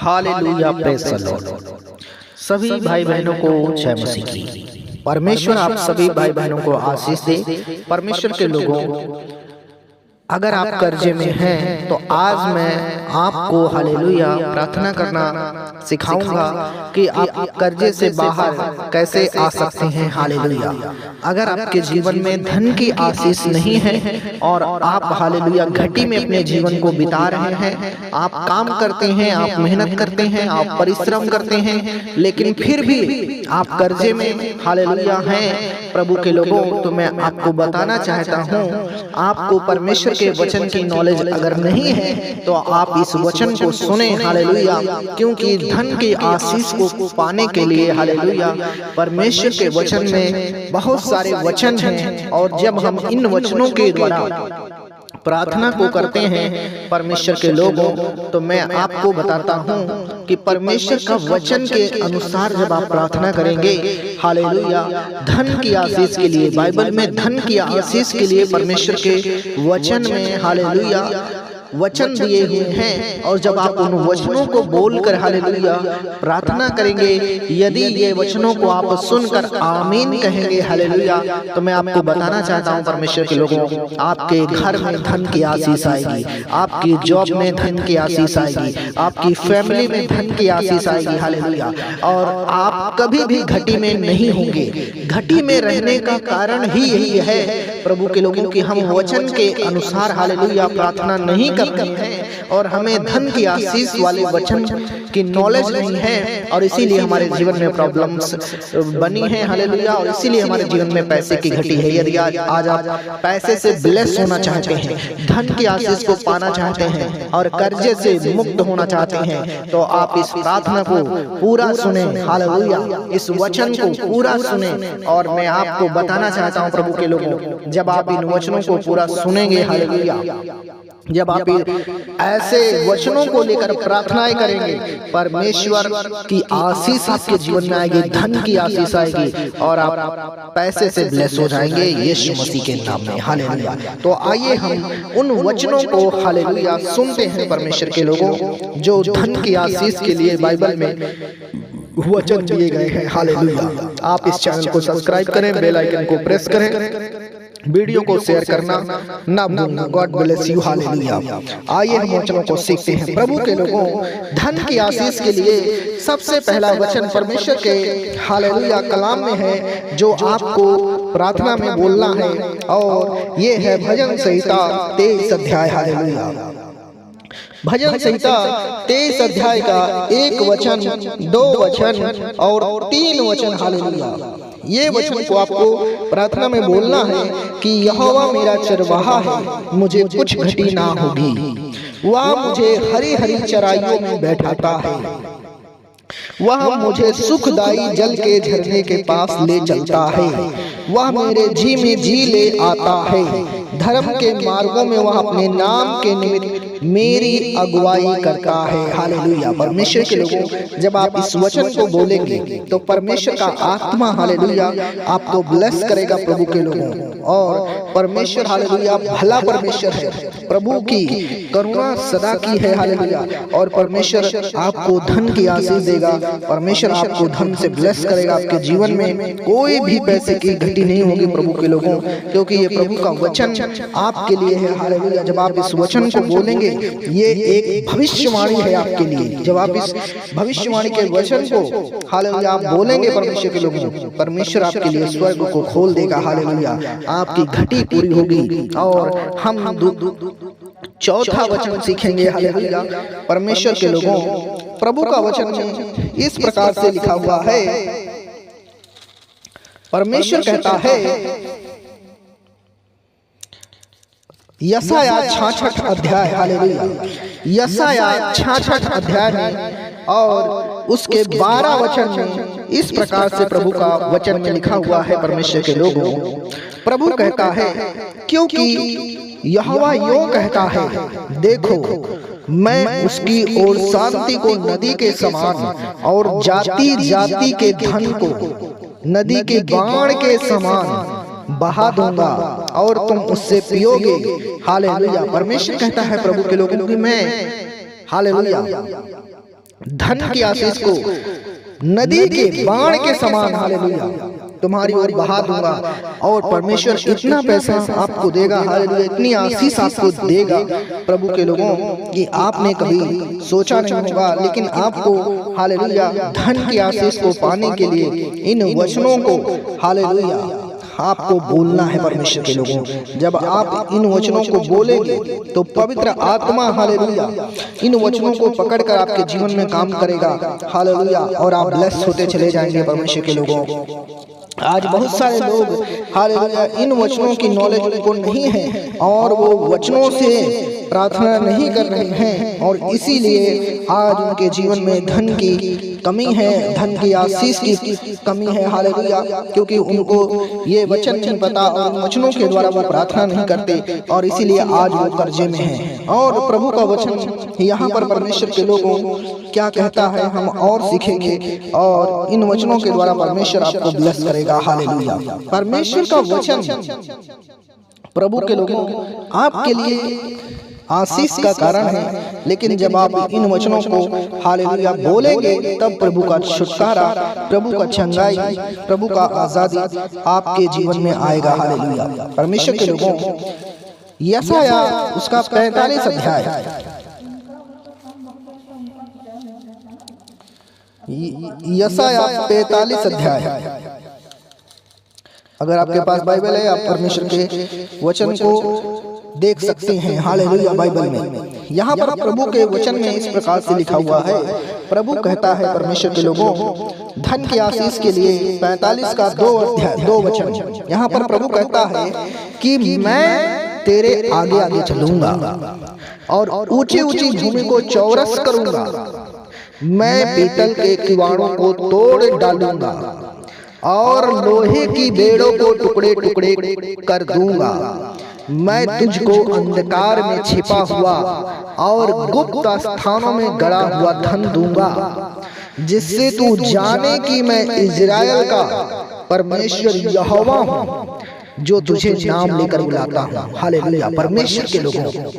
Hallelujah, praise the Lord. सभी भाई बहनों को जय मसीह की। परमेश्वर आप सभी भाई बहनों को आशीष दे। परमेश्वर के लोगों, अगर आप कर्जे में हैं तो आज मैं आपको हालेलुया प्रार्थना करना सिखाऊंगा कि आप कर्जे से बाहर कैसे आ सकते हैं। हालेलुया। अगर आपके जीवन में धन की आशीष नहीं है और आप हालेलुया घटी में अपने जीवन को बिता रहे हैं, आप काम करते हैं, आप मेहनत करते हैं, आप परिश्रम करते हैं, लेकिन फिर भी आप कर्जे में हालेलुया हैं प्रभु के लोगों, तो मैं आपको बताना चाहता हूँ, आपको परमेश्वर के वचन की नॉलेज अगर नहीं है तो आप इस वचन को सुने। हालेलुया। क्योंकि धन की आशीष को पाने के लिए हालेलुया परमेश्वर के वचन में बहुत सारे वचन हैं, और जब हम इन वचनों के द्वारा प्रार्थना को करते हैं परमेश्वर के लोगों, तो मैं आपको बताता हूं कि परमेश्वर का वचन के अनुसार जब आप प्रार्थना करेंगे हालेलुया धन की आशीष के लिए, बाइबल में धन की आशीष के लिए परमेश्वर के वचन में हालेलुया वचन दिए हुए हैं, और जब आप उन वचनों को बोलकर हालेलुया प्रार्थना करेंगे, यदि ये वचनों को आप सुनकर आमीन कहेंगे हालेलुया, तो मैं आपको बताना चाहता हूं परमेश्वर के लोगों, आपके घर में धन की आशीष आएगी, आपकी जॉब में धन की आशीष आएगी, आपकी फैमिली में धन की आशीष आएगी हालेलुया, और आप कभी भी घटी में नहीं होंगे। घटी में रहने का कारण ही यही है प्रभु के लोगों की हम वचन के अनुसार हालेलुया प्रार्थना नहीं करते हैं, और हमें धन की आशीष वाले वचन की नॉलेज नहीं है, और इसीलिए हमारे जीवन में प्रॉब्लम्स बनी है हालेलुया, और इसीलिए हमारे जीवन में पैसे की घटी है। यदि आज आप पैसे से ब्लेस होना चाहते हैं, धन की आशीष को पाना चाहते हैं और कर्जे से मुक्त होना चाहते हैं, तो आप इस प्रार्थना को पूरा सुने हालेलुया, इस वचन को पूरा सुने। और मैं आपको बताना चाहता हूं प्रभु के लोगों, जब आप इन वचनों को पूरा सुनेंगे हालेलुया, जब आप ऐसे वचनों को लेकर प्रार्थनाएं करेंगे, परमेश्वर की आशीष आपके जीवन में आएगी, धन की आशीष आएगी, और आप पैसे से ब्लेस हो जाएंगे यीशु मसीह के नाम में हालेलुया। तो आइए हम उन वचनों को हालेलुया सुनते हैं परमेश्वर के लोगों, जो धन की आशीष के लिए बाइबल में वचन दिए गए हैं हालेलुया। आप इस चैनल को सब्सक्राइब करें, बेल आइकन को प्रेस करें, वीडियो को शेयर करना ना भूलना। God bless you hallelujah. आइए हम वचनों को सीखते हैं प्रभु के लोगों। धन की आशीष के लिए सबसे पहला वचन परमेश्वर के हालेलुया कलाम में है, जो आपको प्रार्थना में बोलना है, और ये है भजन संहिता 23 अध्याय हालेलुया। भजन संहिता 23 अध्याय का 1 वचन, 2 वचन और 3 वचन हालेलुया। ये वचन को आपको प्रार्थना में बोलना है कि यहोवा मेरा चरवाहा है, मुझे कुछ घटी ना होगी। वह मुझे हरी हरी चराइयों में बैठाता है, वह मुझे सुखदाई जल के झरने के पास ले चलता है, वह मेरे जी में जी ले आता है, धर्म के मार्गों में वह अपने नाम के निमित्त मेरी अगुवाई करता है हालेलुया। परमेश्वर के लोगों, जब आप इस वचन को बोलेंगे तो परमेश्वर का आत्मा हालेलुया आपको ब्लेस करेगा प्रभु के लोगों, और परमेश्वर हालेलुया भला परमेश्वर है, प्रभु की करुणा सदा की है हालेलुया, और परमेश्वर आपको धन की आशीष देगा, परमेश्वर आपको धन से ब्लेस करेगा। आपके जीवन में कोई भी पैसे की घटी नहीं होगी प्रभु के लोगों, क्योंकि ये प्रभु का वचन आपके लिए है हालेलुया। जब आप इस वचन को बोलेंगे, ये एक भविष्यवाणी है आपके लिए। जब आप इस भविष्यवाणी के वचन को हालेलुया आप बोलेंगे परमेश्वर के लोगों, परमेश्वर आपके लिए स्वर्ग को खोल देगा हालेलुया, आपकी घटी पूरी होगी। और हम चौथा वचन सीखेंगे हालेलुया परमेश्वर के लोगों। प्रभु का वचन में इस प्रकार से लिखा हुआ है, परमेश्वर कहता है, यशाया 66 अध्याय हालेलुया, यशाया 66 अध्याय में और उसके 12 वचन में इस प्रकार से प्रभु का वचन में लिखा हुआ है परमेश्वर के लोगों। प्रभु कहता है, क्योंकि यहोवा यूं कहता है, देखो मैं उसकी ओर शांति को नदी के समान और जाति जाति के धन को नदी के बाण के समान बहा दूंगा, और तुम उससे पियोगे हालेलुया। परमेश्वर कहता है प्रभु के लोगों कि मैं हालेलुया धन की आशीष को नदी के बाण के समान हालेलुया तुम्हारी ओर बहा दूंगा। और परमेश्वर इतना पैसा आपको देगा, हालेलुया, इतनी आशीष आपको देगा प्रभु के लोगों कि आपने कभी सोचा नहीं होगा। लेकिन आपको हालेलुया धन की आशीष को पाने के लिए इन वचनों को हालेलुया आपको बोलना है परमेश्वर के लोगों। जब आप इन वचनों को बोलेंगे तो पवित्र आत्मा हालेलुया इन वचनों को पकड़कर आपके जीवन में काम करेगा, हालेलुया, और आप ब्लेस होते चले जाएंगे परमेश्वर के लोगों। आज बहुत सारे लोग हालेलुया इन वचनों की नॉलेज उनको नहीं है और वो वचनों से प्रार्थना नहीं कर रहे हैं, और इसीलिए आज उनके जीवन में धन की कमी है, धन की आशीष की कमी है, हालेलुया, क्योंकि उनको ये वचन नहीं पता और वचनों के द्वारा वो प्रार्थना नहीं करते, और इसीलिए आज वो कर्जे में हैं। और प्रभु का वचन यहाँ पर परमेश्वर के लोगों क्या कहता है हम और सीखेंगे, और इन वचनों के द्वारा परमेश्वर आपको ब्लेस करेगा, हालेलुया। परमेश्वर का वचन प्रभु के लोगों आपके लिए आशीष का कारण है, लेकिन जब आप इन वचनों को हालेलुया बोलेंगे तब प्रभु का छुटकारा, प्रभु का चंगाई, प्रभु का आजादी आपके जीवन में आएगा, हालेलुया। परमेश्वर के लोगों यशाया उसका 45 अध्याय, यशाया 45 अध्याय, अगर आपके पास बाइबल है आप परमेश्वर के वचन को देख सकते हैं, हालेलुया। बाइबल में यहाँ पर प्रभु के वचन में इस प्रकार से लिखा हुआ है, प्रभु कहता है परमेश्वर के लोगों धन की आशीष के लिए 45 का 2 अध्याय 2 वचन, यहाँ पर प्रभु कहता है कि मैं तेरे आगे आगे चलूंगा और ऊंची ऊंची भूमि को चौरस करूंगा, मैं पीतल के किवाड़ों को तोड़ डालूंगा और लोहे की बेड़ों को टुकड़े टुकड़े कर दूंगा, मैं तुझको अंधकार में छिपा हुआ और गुप्त स्थानों में गड़ा हुआ धन दूंगा, जिससे तू जाने कि मैं इज़राइल का परमेश्वर यहोवा हूँ, जो तुझे नाम लेकर बुलाता हूँ, हालेलुया। परमेश्वर के लोगों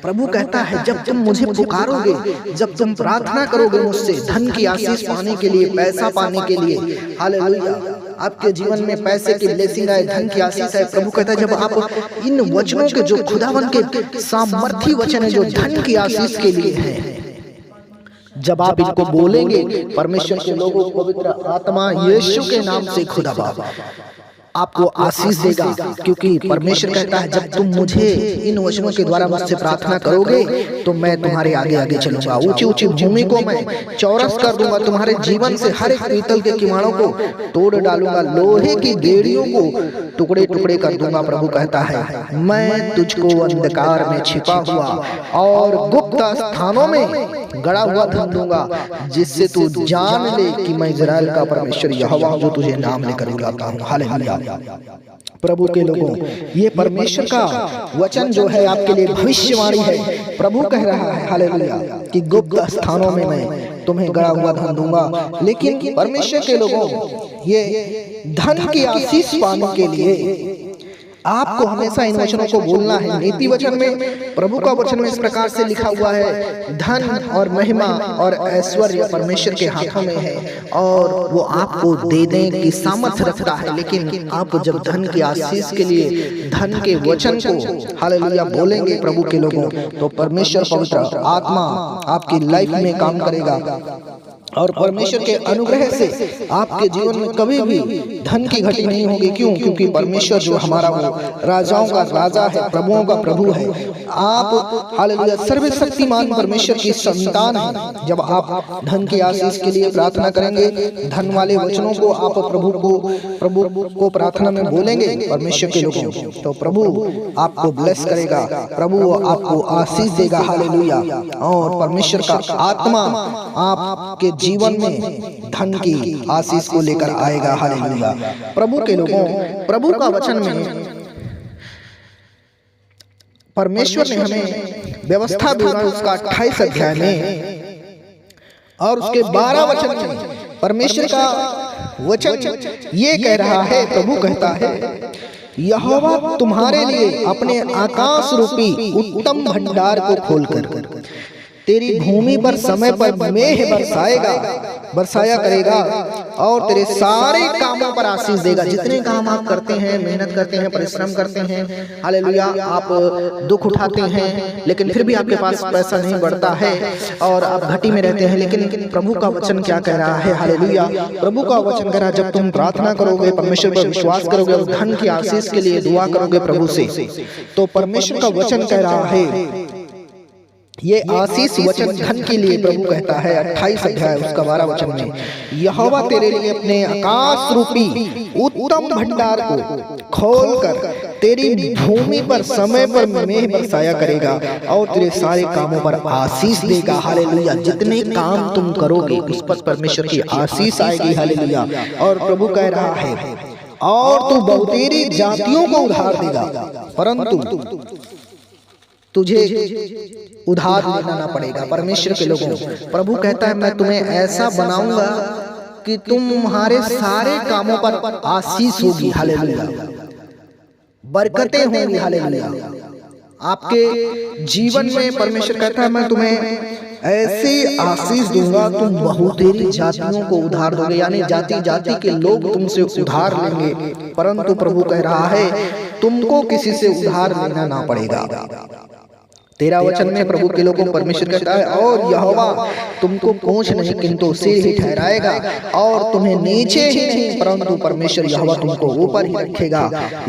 प्रभु कहता है जब तुम मुझे पुकारोगे, जब तुम प्रार्थना करोगे मुझसे धन की आशीष पाने के लिए, पैसा पाने के लिए, हालेलुया, आपके जीवन में पैसे की ब्लेसिंग है, धन की आशीष है, प्रभु कहता है जब आप इन वचनों के जो खुदावन के सामर्थी वचन है जो धन की आशीष के लिए है, जब आप इनको बोलेंगे परमेश्वर के लोगों, पवित्र आत्मा यीशु के नाम से खुदा बाप आपको आशीष देगा, क्योंकि परमेश्वर कहता है जब तुम मुझे इन वचनों के द्वारा मुझसे प्रार्थना करोगे तो मैं तुम्हारे आगे आगे चलूंगा, ऊंची ऊंची भूमि को मैं चौरस कर दूंगा, तुम्हारे जीवन से हर एक पीतल के किवाड़ों को तोड़ डालूंगा, लोहे की बेड़ियों को टुकड़े टुकड़े कर दूंगा। प्रभु कहता है मैं तुझको अंधकार में छिपा हुआ और गुप्त स्थानों में गड़ा हुआ धन दूंगा, जिससे तू जान ले कि मैं इज़राइल का परमेश्वर यहोवा हूं, जो तुझे नाम लेकर बुलाता हूं, हालेलुया। प्रभु के लोगों ये परमेश्वर का वचन जो है आपके लिए भविष्यवाणी है। प्रभु कह रहा है हालेलुया कि गुप्त स्थानों में मैं तुम्हें गड़ा हुआ धन दूंगा। लेकिन परमेश्वर के लोगों ये धन की आशीष पाने के लिए आपको हमेशा इन वचनों को बोलना है। नीति वचन में प्रभु का वचन में इस प्रकार से लिखा हुआ है, धन और महिमा और ऐश्वर्य परमेश्वर के हाथों में है और वो आपको देने की सामर्थ्य रखता है। लेकिन आप जब धन की आशीष के लिए धन के वचन को हालेलुया बोलेंगे प्रभु के लोगों, तो परमेश्वर पवित्र आत्मा आपकी लाइफ में काम करेगा और परमेश्वर के अनुग्रह से आपके जीवन में कभी भी धन की घटी नहीं होगी। क्यों? क्योंकि परमेश्वर जो हमारा वो राजाओं का राजा है, प्रभुओं का प्रभु है। आप हालेलुया सर्वशक्तिमान परमेश्वर की संतान है। जब आप धन की आशीष के लिए प्रार्थना करेंगे, धन वाले वचनों को आप प्रभु को प्रार्थना में बोलेंगे परमेश्वर के लोगों, तो प्रभु आपको ब्लेस करेगा, प्रभु आपको आशीष देगा, हालेलुया। और परमेश्वर का आत्मा आपके जीवन में धन की आशीष को लेकर आएगा, हालेलुया। प्रभु के लोगों प्रभु का वचन में परमेश्वर ने हमें व्यवस्था दी है उसका 28 अध्याय में और उसके 12 वचन में परमेश्वर का वचन ये कह रहा है, प्रभु कहता है यहोवा तुम्हारे लिए अपने आकाश रूपी उत्तम भंडार को खोलकर तेरी भूमि पर समय पर मेघ बरसाया करेगा और तेरे सारे कामों पर आशीष देगा। जितने काम आप करते हैं, मेहनत करते हैं, परिश्रम करते हैं, हालेलुया, आप दुख उठाते हैं लेकिन फिर भी आपके पास पैसा नहीं बढ़ता है और आप घटी में रहते हैं, लेकिन प्रभु का वचन क्या कह रहा है? हालेलुया, प्रभु का वचन कह रहा है, जब तुम प्रार्थना करोगे, परमेश्वर पर विश्वास करोगे और धन की आशीष के लिए दुआ करोगे प्रभु से, तो परमेश्वर का वचन कह रहा है ये आशीष वचन धन के लिए। प्रभु कहता है 28 अध्याय उसका 12 वचन में, यहोवा तेरे लिए अपने आकाश रूपी उत्तम भंडार को खोलकर तेरी भूमि पर समय पर मेघ बरसाया करेगा और तेरे सारे कामों पर आशीष देगा। हालेलुया, जितने काम तुम करोगे उस पर परमेश्वर की आशीष आएगी। हालेलुया, और प्रभु कह रहा है और तू बहुतेरी जातियों को उधार देगा, परंतु तुझे उधार लेना ना पड़ेगा। परमेश्वर के लोगों, प्रभु कहता है मैं तुम्हें ऐसा बनाऊंगा कि तुम्हारे सारे कामों पर आशीष होगी। हालेलुया, बरकतें होंगी। हालेलुया, आपके जीवन में परमेश्वर कहता है मैं तुम्हें ऐसी आशीष दूंगा, तुम बहुतेरी जातियों को उधार दोगे, यानी जाति जाति के लोग तुमसे उधार लेंगे, परंतु प्रभु कह रहा है तुमको किसी से उधार लेना ना पड़ेगा। 13 वचन में प्रभु के लोगों को परमेश्वर कहता है और यहोवा तुमको पूंछ नहीं किंतु सिर ही ठहराएगा और तुम्हें नीचे ही नहीं परंतु परमेश्वर यहोवा तुमको ऊपर ही रखेगा।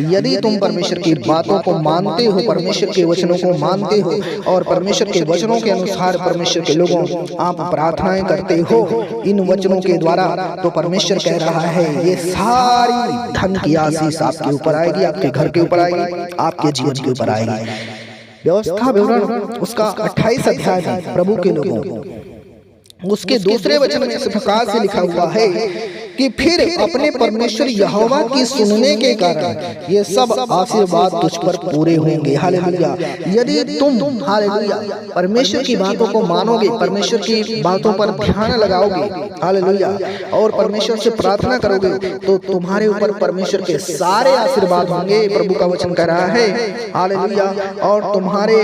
यदि तुम परमेश्वर की बातों को मानते हो, परमेश्वर के वचनों को मानते हो और परमेश्वर के वचनों के अनुसार परमेश्वर के लोगों आप प्रार्थनाएं करते हो इन वचनों के द्वारा, तो परमेश्वर कह रहा है ये सारी धन की आशीष आपके ऊपर आएगी, आपके घर के ऊपर आएगी, आपके जीवन के ऊपर आएगी। व्यवस्था विवरण उसका 28 अध्याय में प्रभु के लोगों उसके दूसरे वचन में इस प्रकार से लिखा हुआ है कि फिर अपने परमेश्वर यहोवा की सुनने के कारण ये सब आशीर्वाद तुझ पर पूरे होंगे। हालेलुया, यदि तुम हालेलुया परमेश्वर की बातों को मानोगे, परमेश्वर की बातों पर ध्यान लगाओगे, हालेलुया, और परमेश्वर से प्रार्थना करोगे तो तुम्हारे ऊपर परमेश्वर के सारे आशीर्वाद होंगे। प्रभु का वचन कह रहा है हालेलुया, और तुम्हारे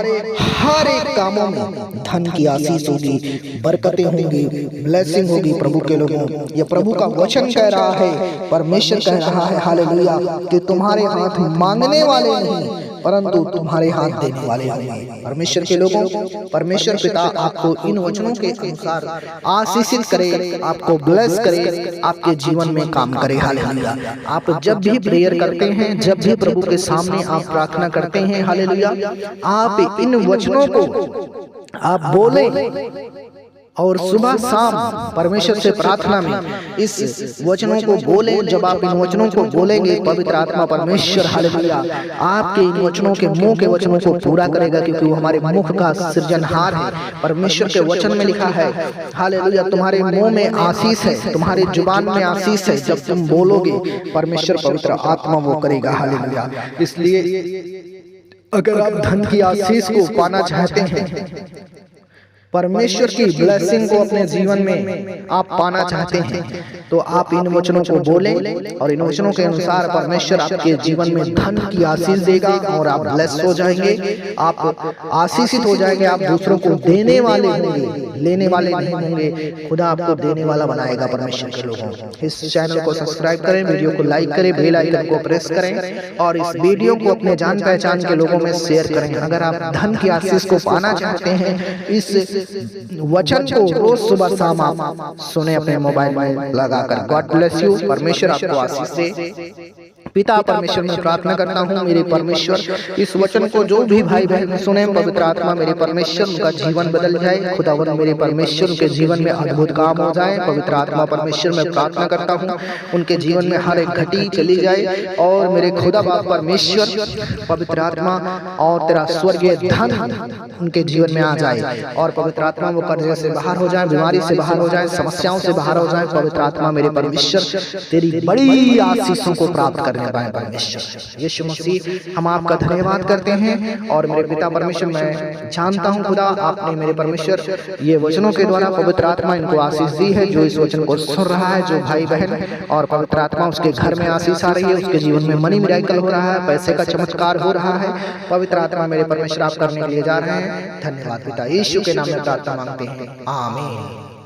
हर एक कामों में धन की आशीष होगी, बरकतें होंगी, ब्लेसिंग होगी। प्रभु के लोगों, ये प्रभु का वचन कह रहा है, परमेश्वर कह रहा है हालेलुया कि तुम्हारे हाथ मांगने वाले नहीं परंतु तुम्हारे हाथ देने वाले होंगे। परमेश्वर के लोगों, परमेश्वर पिता आपको इन वचनों के अनुसार आशीषित करे, आपको ब्लेस करे, आपके जीवन में काम करे। हालेलुया, आप जब भी प्रेयर करते हैं, जब भी प्रभु के सामने आप प्रार्थना करते हैं, हालेलुया, आप इन वचनों को आप बोले और सुबह शाम परमेश्वर से प्रार्थना में इस वचनों को बोले। जब आप इन वचनों को बोलेंगे, पवित्र आत्मा परमेश्वर हालेलुया आपके इन वचनों के मुंह के वचनों को पूरा करेगा, क्योंकि वो हमारे मुख का सृजनहार है। परमेश्वर के वचन में लिखा है हालेलुया तुम्हारे मुंह में आशीष है, तुम्हारे जुबान में आशीष है। जब तुम बोलोगे परमेश्वर पवित्र आत्मा वो करेगा। हालेलुया, इसलिए अगर आप धन की आशीष को पाना चाहते हैं, परमेश्वर की ब्लेसिंग को अपने जीवन में आप पाना चाहते हैं, तो आप इन वचनों को बोलें और इन वचनों के अनुसार परमेश्वर आपके जीवन में धन की आशीष देगा और आप ब्लेस हो जाएंगे, आप आशीषित हो जाएंगे। आप दूसरों को देने वाले होंगे, लेने वाले नहीं होंगे। खुदा आपको देने वाला बनाएगा। परमेश्वर के लोगों, इस चैनल को सब्सक्राइब करें, वीडियो को लाइक करें, बेल आइकन को प्रेस करें और इस वीडियो को अपने जान पहचान के लोगों में शेयर करें। अगर आप धन की आशीष को पाना चाहते हैं, इस वचन को रोज सुबह शाम आप सुने अपने मोबाइल में लगाकर। गॉड ब्लेस यू, परमेश्वर आपको आशीष दे। पिता परमेश्वर में प्रार्थना करता हूँ मेरे परमेश्वर, इस वचन को जो भी भाई बहन सुने, पवित्र आत्मा मेरे परमेश्वर उनका जीवन बदल जाए। खुदावन मेरे परमेश्वर उनके जीवन में अद्भुत काम हो जाए। पवित्र आत्मा परमेश्वर में प्रार्थना करता हूँ उनके जीवन में हर एक घटी चली जाए और मेरे खुदा बाप परमेश्वर पवित्र आत्मा और तेरा स्वर्गीय धन उनके जीवन में आ जाए और पवित्र आत्मा वो कर्जे से बाहर हो जाए, बीमारी से बाहर हो जाए, समस्याओं से बाहर हो जाए। पवित्र आत्मा मेरे परमेश्वर तेरी बड़ी आशीषों को प्राप्त कर करने पाए परमेश्वर। यीशु मसीह हम आपका धन्यवाद करते हैं। और मेरे पिता परमेश्वर, मैं जानता हूँ खुदा आपने मेरे परमेश्वर ये वचनों के द्वारा पवित्र आत्मा इनको आशीष दी है। जो इस वचन को सुन रहा है, जो भाई बहन, और पवित्र आत्मा उसके घर में आशीष आ रही है, उसके जीवन में मनी मिराकल हो रहा है, पैसे का चमत्कार हो रहा है। पवित्र आत्मा मेरे परमेश्वर आप करने के लिए जा रहे हैं। धन्यवाद पिता, यीशु के नाम में प्रार्थना मांगते हैं, आमीन।